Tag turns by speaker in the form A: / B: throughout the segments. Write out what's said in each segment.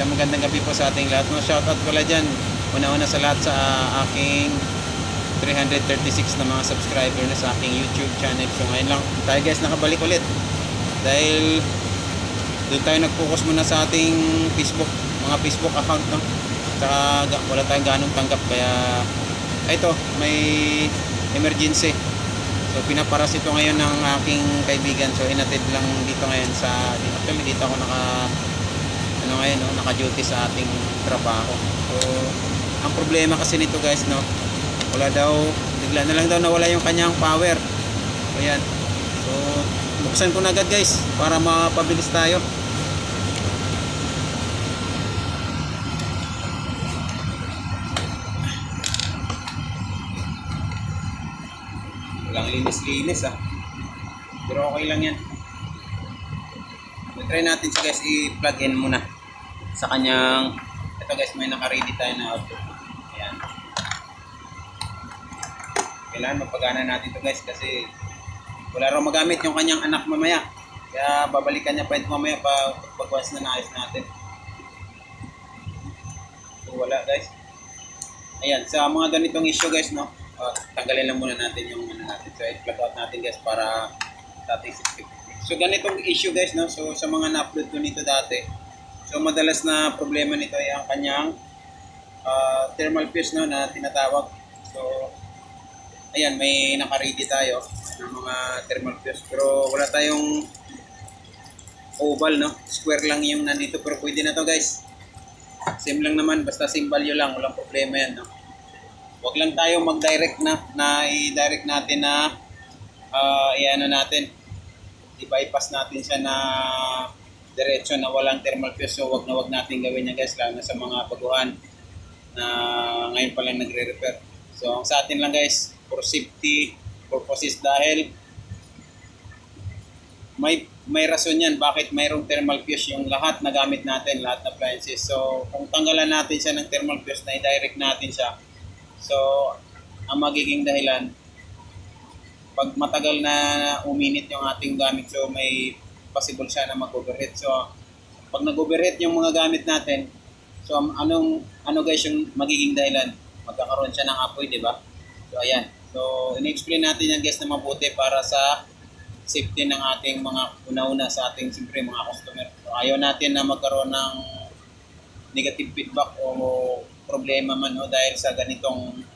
A: Isang magandang gabi po sa ating lahat. Mga shoutout pala dyan. Una-una sa lahat sa aking 336 na mga subscriber na sa aking YouTube channel. So ngayon lang tayo guys nakabalik ulit. Dahil doon tayo nag-focus muna sa ating Facebook, mga Facebook account, no? Saka wala tayong ganong tanggap. Kaya ito, may emergency. So pinaparas ito ngayon ng aking kaibigan. So hinatid lang dito ngayon sa, actually dito ako naka-duty sa ating trabaho. So ang problema kasi nito guys, no, wala daw, bigla na lang daw nawala yung kanyang power. So yan. So buksan ko na agad guys para mapabilis tayo. Walang linis-linis pero okay lang yan. Try natin siya guys i-plug in muna sa kanyang, ito guys may naka-ready tayo na output. Ayan, kailangan mapagana natin ito guys kasi wala raw magamit yung kanyang anak mamaya, kaya babalikan niya pa ito mamaya pag once na naayos natin. So wala guys. Ayan, sa mga ganitong issue guys, no, tanggalin lang muna natin yung natin. So i-plug out natin guys para dati. So ganitong issue guys, no, so sa mga na-upload ko nito dati, so madalas na problema nito ay ang kanyang thermal fuse, no, na tinatawag. So ayan, may naka-ready tayo ng mga thermal fuse pero wala tayong oval, no, square lang yung nandito pero pwede na to guys. Same lang naman, basta same value lang, walang problema yan, no. Huwag lang tayo mag-direct na i-direct natin na i-ano natin, i-bypass natin siya na diretso na walang thermal fuse. So wag natin gawin yan guys, lalo na sa mga baguhan na ngayon pa lang nagre-repair. So ang sa atin lang guys, for safety purposes, dahil may rason yan bakit mayroong thermal fuse yung lahat na gamit natin, lahat na appliances. So kung tanggalan natin siya ng thermal fuse na i-direct natin siya, so ang magiging dahilan, pag matagal na uminit yung ating gamit, so may possible siya na mag-overheat. So pag nag-overheat yung mga gamit natin, so ano guys yung magiging dahilan? Magkakaroon siya ng apoy, di ba? So ayan. So in-explain natin yan guys na mabuti para sa safety ng ating mga una-una sa ating siyempre mga customer. So ayaw natin na magkaroon ng negative feedback o problema man, no, dahil sa ganitong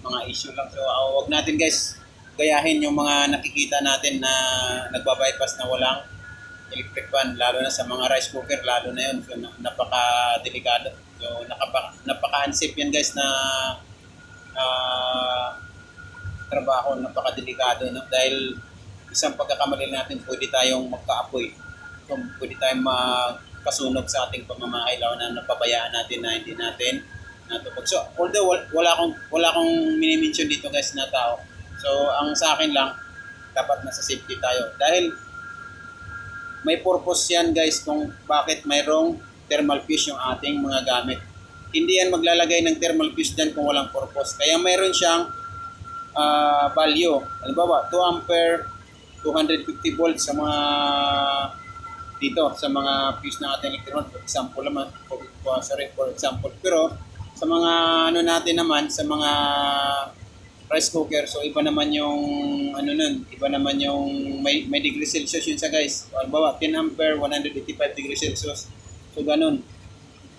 A: mga issue lang. So wag natin guys gayahin yung mga nakikita natin na nagbabypass na walang electric fan, lalo na sa mga rice cooker, lalo na yun. So napaka-delikado. So napaka-unsafe yan guys na trabaho, napaka-delikado, no? Dahil isang pagkakamali natin pwede tayong magka-apoy. So pwede tayong magkasunog sa ating pamamahay, lalo na napabayaan natin na hindi natin natupag. So although wala akong mini-mention dito guys na tao, so ang sa akin lang, dapat nasa safety tayo. Dahil may purpose yan guys kung bakit mayroong thermal fuse yung ating mga gamit. Hindi yan maglalagay ng thermal fuse dyan kung walang purpose. Kaya mayroon siyang value. Halimbawa, 2 ampere, 250 volts sa mga dito, sa mga fuse ng ating electron. For example naman, for example. Pero sa mga ano natin naman, sa mga rice cooker, so iba naman yung iba naman yung may degree Celsius yun sa guys. Halimbawa 10 ampere, 185 degree Celsius. So ganun.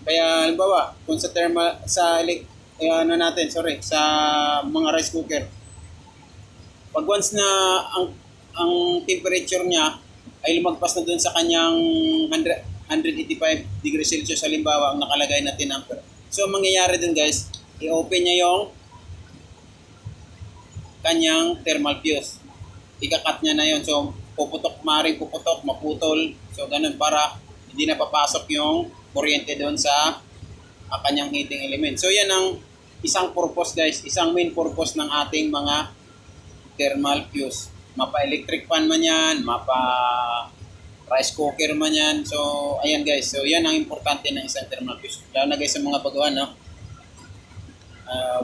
A: Kaya halimbawa kung sa sa mga rice cooker, pag once na ang temperature niya ay lumagpas na dun sa kanyang 185 degree Celsius, halimbawa ang nakalagay na 10 ampere. So mangyayari dun guys, i-open niya yung kanyang thermal fuse. Ika-cut niya na yun. So maaaring puputok, maputol. So ganun, para hindi na papasok yung kuryente doon sa kanyang heating element. So yan ang isang purpose guys, isang main purpose ng ating mga thermal fuse. Mapa-electric fan man yan, mapa-rice cooker man yan. So ayan guys, so yan ang importante ng isang thermal fuse. Lalo na guys sa mga baguhan, no?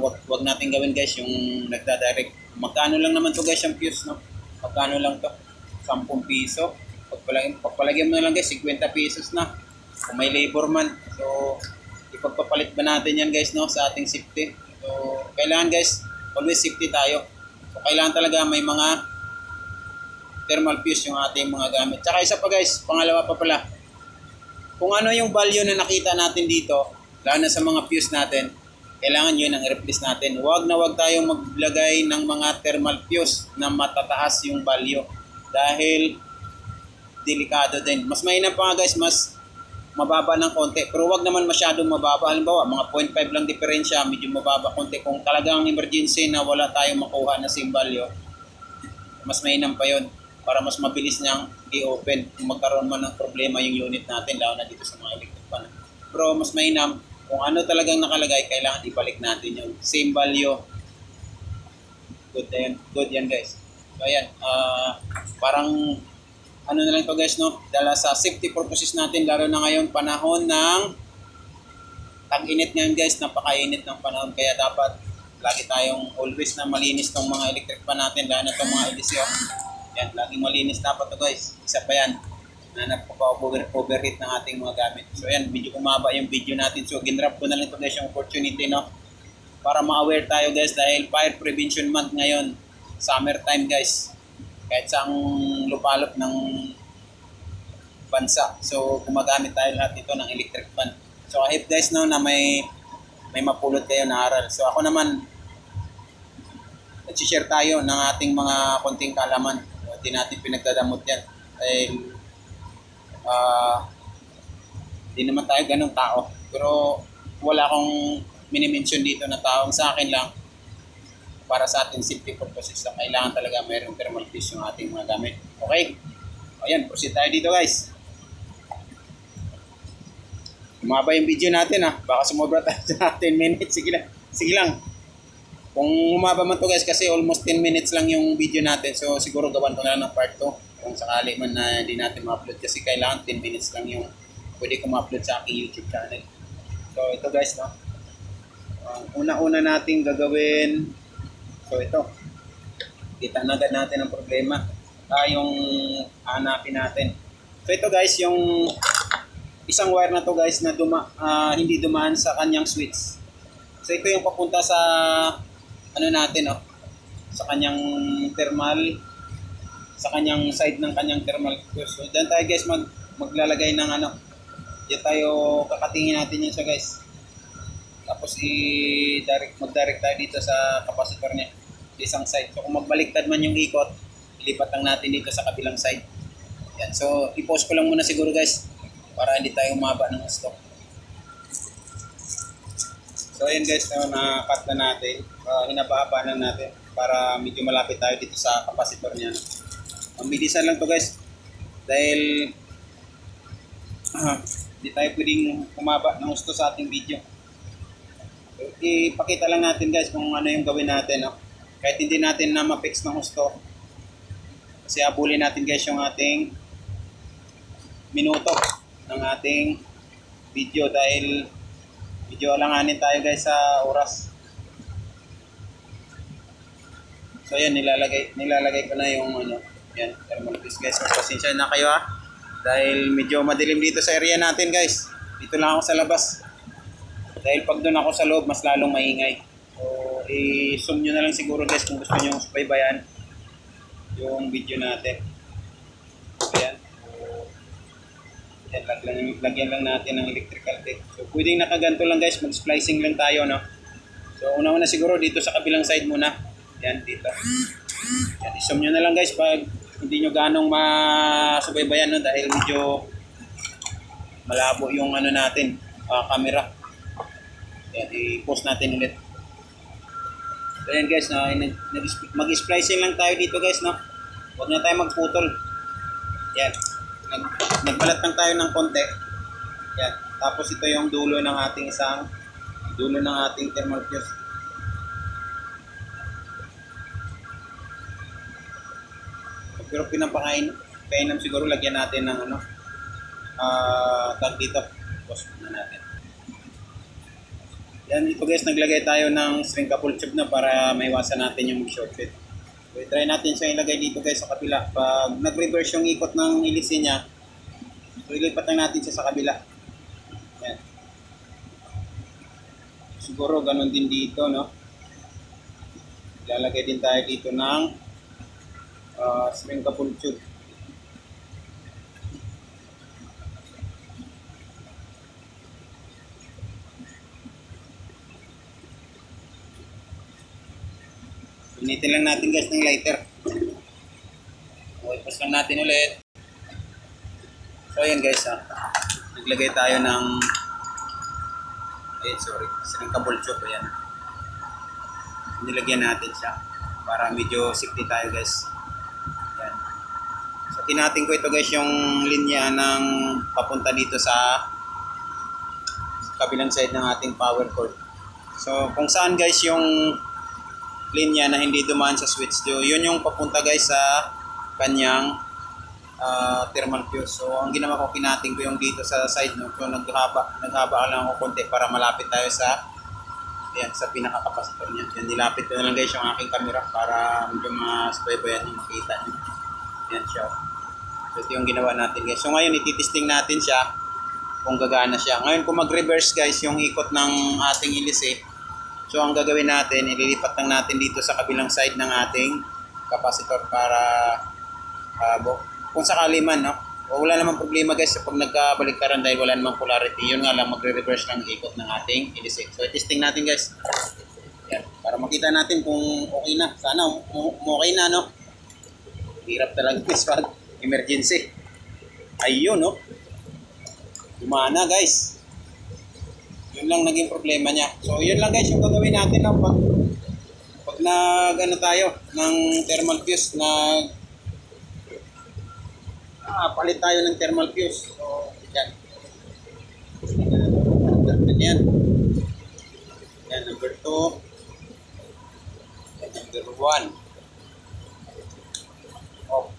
A: Wag natin gawin guys yung nagda-direct. Magkano lang naman to guys yung fuse, no? Magkano lang to? 10 piso. Pagpalagyan mo na lang guys, 50 pesos na. kung may labor man. So, ipagpapalit ba natin yan guys, no, sa ating safety. So, kailangan guys, always safety tayo. So, kailangan talaga may mga thermal fuse yung ating mga gamit. Tsaka isa pa guys, pangalawa pa pala, kung ano yung value na nakita natin dito, lalo na sa mga fuse natin, kailangan yun ang i-replace natin. Huwag na huwag tayong maglagay ng mga thermal fuse na matataas yung value. Dahil delikado din. Mas mainam pa nga guys, mas mababa ng konti. Pero huwag naman masyadong mababa. Halimbawa, mga 0.5 lang diferensya, medyo mababa konti. Kung talagang emergency na wala tayong makuha na same value, mas mainam pa yun para mas mabilis niyang i-open kung magkaroon man ng problema yung unit natin, lalo na dito sa mga electric fan. Pero mas mainam, kung ano talagang nakalagay, kailangan ibalik natin yung same value. Good yan guys. So ayan, parang ano na lang to guys, no? Dahil sa safety purposes natin, lalo na ngayon panahon ng tag-init ngayon guys, napakainit ng panahon, kaya dapat lagi tayong always na malinis ng mga electric fan natin, lalo na itong mga LDC. Yan, laging malinis dapat to guys. Isa pa yan, na napaka-overheat ng ating mga gamit. So yan, medyo kumaba yung video natin. So ginrap ko na lang to guys yung opportunity, no? Para ma-aware tayo guys, dahil Fire Prevention Month ngayon, summertime guys. Kahit saang lupalop ng bansa. So gumagamit tayo lahat nito ng electric fan. So I hope guys, no, na may mapulot kayo na aral. So ako naman, nag-share tayo ng ating mga konting kaalaman. Hindi natin pinagdadamot yan. Dahil di naman tayo ganong tao. Pero wala akong minimension dito na taong sa akin lang. Para sa ating safety purposes na kailangan talaga mayroong thermal fuse yung ating mga gamit. Okay? Ayan, proceed tayo dito guys. Umaba yung video natin ha. Baka sumobra tayo sa 10 minutes. Sige lang. Kung umaba man to guys, kasi almost 10 minutes lang yung video natin. So siguro gawan ko na lang ng part 2. Kung sakali man na hindi natin ma-upload. Kasi kailangan 10 minutes lang yung pwede ko ma-upload sa aking YouTube channel. So ito guys, no. Una-una nating gagawin. So ito, kita na agad natin ang problema. Yung hanapin natin. So ito guys, yung isang wire na to guys na hindi dumaan sa kanyang switch. So ito yung papunta sa ano natin, sa kanyang thermal, sa kanyang side ng kanyang thermal fuse. So dyan tayo guys maglalagay ng dyan tayo kakatingin natin yun siya guys. Tapos mag-direct tayo dito sa capacitor niya, isang side. So kung magbaliktad man yung ikot, ilipat lang natin dito sa kabilang side. Yan. So i-pause ko lang muna siguro guys para hindi tayo umaba ng stock. So ayan guys, na-cut na natin. Hinaba-haba lang natin para medyo malapit tayo dito sa capacitor niya. Mabilisan lang to guys dahil hindi tayo pwedeng humaba ng gusto sa ating video. Ipakita lang natin guys kung ano yung gawin natin, kahit hindi natin na ma-fix ng gusto, kasi abulin natin guys yung ating minuto ng ating video dahil medyo alanganin tayo guys sa oras. So yan, nilalagay ko na yung yan, thermal fuse guys. Pasensya na kayo dahil medyo madilim dito sa area natin guys. Dito lang ako sa labas. Dahil pag doon ako sa loob, mas lalong maingay. So, i-zoom nyo na lang siguro guys kung gusto nyo subaybayan yung video natin. Ayan. Ayan, lagyan lang natin ng electrical tape. So, pwedeng nakaganto lang guys, mag-splicing lang tayo, no? So, una-una siguro dito sa kabilang side muna. Ayan, dito. Ayan, i-zoom nyo na lang guys pag hindi nyo ganong masubaybayan, no? Dahil medyo malabo yung natin, camera. Ayan, i-post natin ulit. So ayan guys, mag-splicing lang tayo dito guys, no? Huwag na tayo magputol. Ayan, nagbalat lang tayo ng konti. Ayan, tapos ito yung dulo ng ating thermal fuse. Pero pinapakainam siguro, lagyan natin ng tag dito. Post na natin. Yan, ito guys, naglagay tayo ng shrinkable tube na para maiwasan natin yung short fit. So, try natin siya ilagay dito guys sa kabila. Pag nag-reverse yung ikot ng ilisi niya, so ilipat lang natin siya sa kabila. siguro ganun din dito, no? Lalagay din tayo dito ng spring couple tube. Initin lang natin guys ng lighter. Okay, pas lang natin ulit. So ayan guys, naglagay tayo ng spring couple tube. Ayan. Nilagyan natin siya para medyo safety tayo guys. Ayan. So tinating ko ito guys yung linya ng papunta dito sa kabilang side ng ating power cord. So kung saan guys yung linya na hindi dumaan sa switch, so yun yung papunta guys sa kanyang thermal fuse. So ang ginawa ko, kinating ko yung dito sa side, no? So naghaba lang ako konti para malapit tayo sa sa pinaka-capacitor niya. Yan, nilapit ko na lang guys yung aking camera para medyo mas bayan yung makita niyo. Yan siya. So ito yung ginawa natin guys. So ngayon ititesting natin siya kung gagana siya. Ngayon kung mag-reverse guys yung ikot ng ating ilise, so ang gagawin natin, ililipat lang natin dito sa kabilang side ng ating capacitor para kung sakali man, no? O wala namang problema guys pag nagkabaliktaran dahil wala namang polarity. Yun nga lang, magre-reverse lang ikot ng ating ilise. So testing natin guys. Yan, para makita natin kung okay na. Sana okay na, no? Hirap talaga guys pag emergency. Ayun, no? Gumana guys. Yun lang naging problema niya. So yun lang guys yung gagawin natin, no? Pag tayo ng thermal fuse, palit tayo ng thermal fuse. So, yan. Yan. Yan, number 2. Yan, number 1. Oh.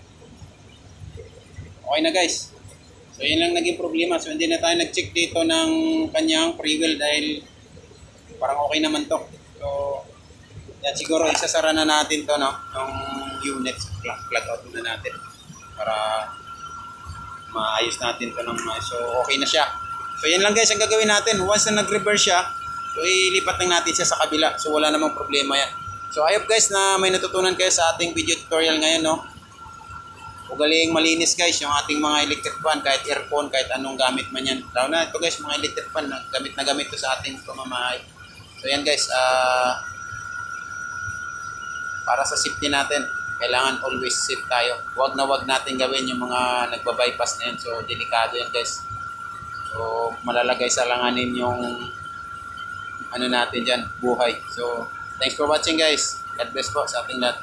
A: Okay na guys. So, yun lang naging problema. So, hindi na tayo nag-check dito ng kanyang freewheel dahil parang okay naman to. So, yan, siguro isasara na natin to, no? Yung unit, plug out na natin para maayos natin ito ng maayos. So, okay na siya. So, yan lang guys ang gagawin natin. Once na nag-reverse siya, so, ilipat lang natin siya sa kabila. So, wala namang problema yan. So, I hope guys na may natutunan kayo sa ating video tutorial ngayon, no? Ugaling malinis guys yung ating mga electric fan, kahit earphone, kahit anong gamit man yan. Lalo na ito guys, mga electric fan, gamit na gamit ito sa ating pamamahay. So, yan guys, para sa safety natin, kailangan always safe tayo. Huwag natin gawin yung mga nagbabypass na yan. So, delikado yan guys. So, malalagay sa langanin yung natin dyan, buhay. So, thanks for watching guys. God bless po sa ating lahat.